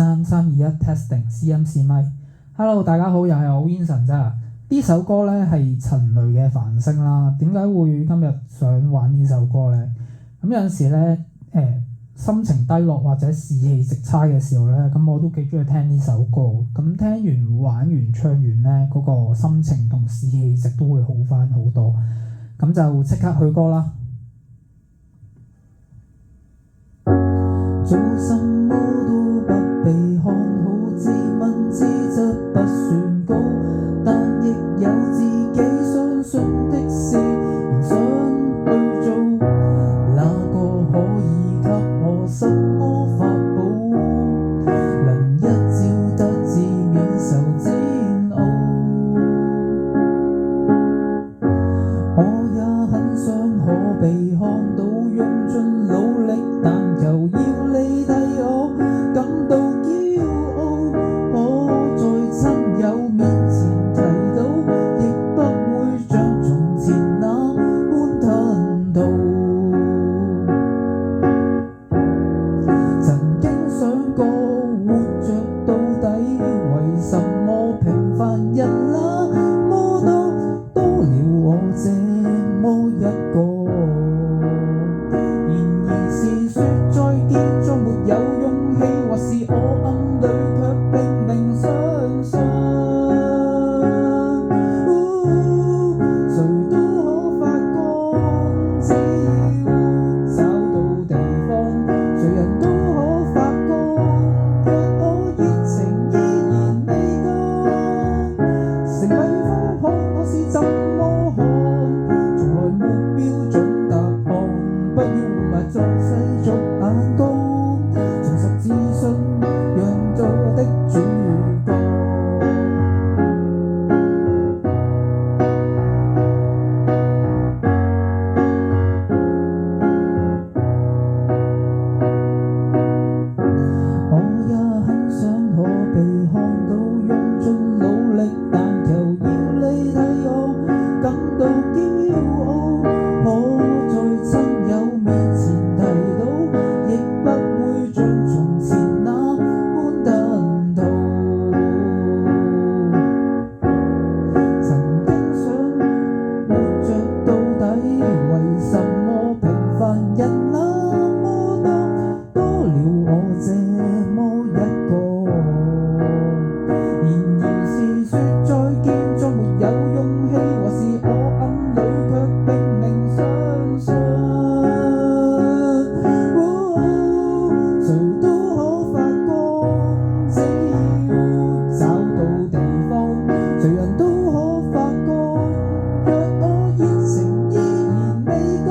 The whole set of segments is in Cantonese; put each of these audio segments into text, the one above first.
3、3、2、1 testing CM 試咪。Hello， 大家好，又係我 Vincent 啫。呢首歌咧係陳蕾嘅《繁星》啦。點解會今日想玩呢首歌咧？咁有陣時咧心情低落或者士氣直差嘅時候咧，咁我都幾中意聽呢首歌。咁聽完玩完唱完咧，嗰個心情同士氣值都會好翻好多。咁就即刻去歌啦。做什麼都不被看好，自問資質不算高，但亦有自己相信的事，仍想去做。哪個可以給我什麼法寶，能一朝得志免受煎熬？我也很想可被看到用盡努力，但又要你替我感到驕傲。可在親友面前提到，亦不會像從前那般吞吐。曾經想過活着到底，為什麼平凡人那麼多，多了我這麼一個。然而是說再見再沒有勇氣，或是我暗裡卻拼命相信。誰都可發光，只要找到地方，誰人都可發光。若我熱情依然未乾，成為方向我是怎麼看？從來沒標準答案，不要活埋在世俗眼光，重拾自信，讓做我的主角。我也很想可被看到用盡努力，但又要你替我感到驕傲。可在親友面前提到，亦不會像從前那般吞吐。曾經想活着到底，為什麼平凡人那麼多，多了我這麼一個。然而是說再見再沒有勇氣，或是我暗裡卻拼命相信。誰都可發光，只要找到地方，誰人都可發光。若我熱情依然未乾，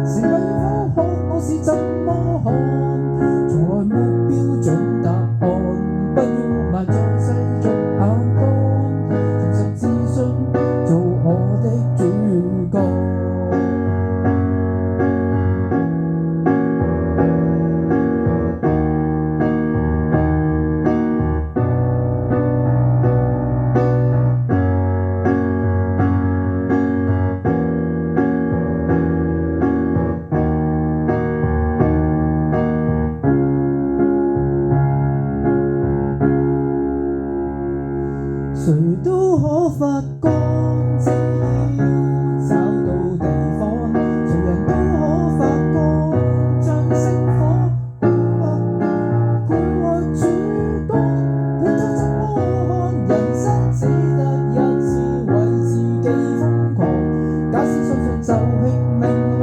成為方向我是怎麼看？從來沒標準答案，不要活埋在世俗眼光，重拾自信，做我的主角。誰都可發光，只要找到地方，誰人都可發光，像星火配愛曙光。管他怎麼看，人生只得一次，為自己瘋狂。假使相信就拼命去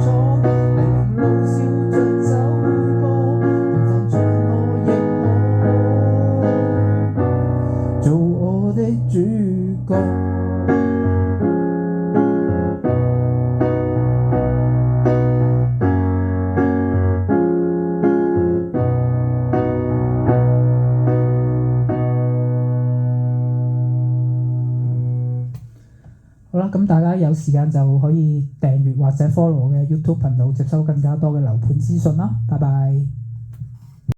闖，泥濘路笑着走過，平凡像我亦可做我的主角。好啦，咁大家有時間就可以訂閱或者 follow 我嘅 YouTube 頻道，接收更加多嘅樓盤資訊啦。拜拜。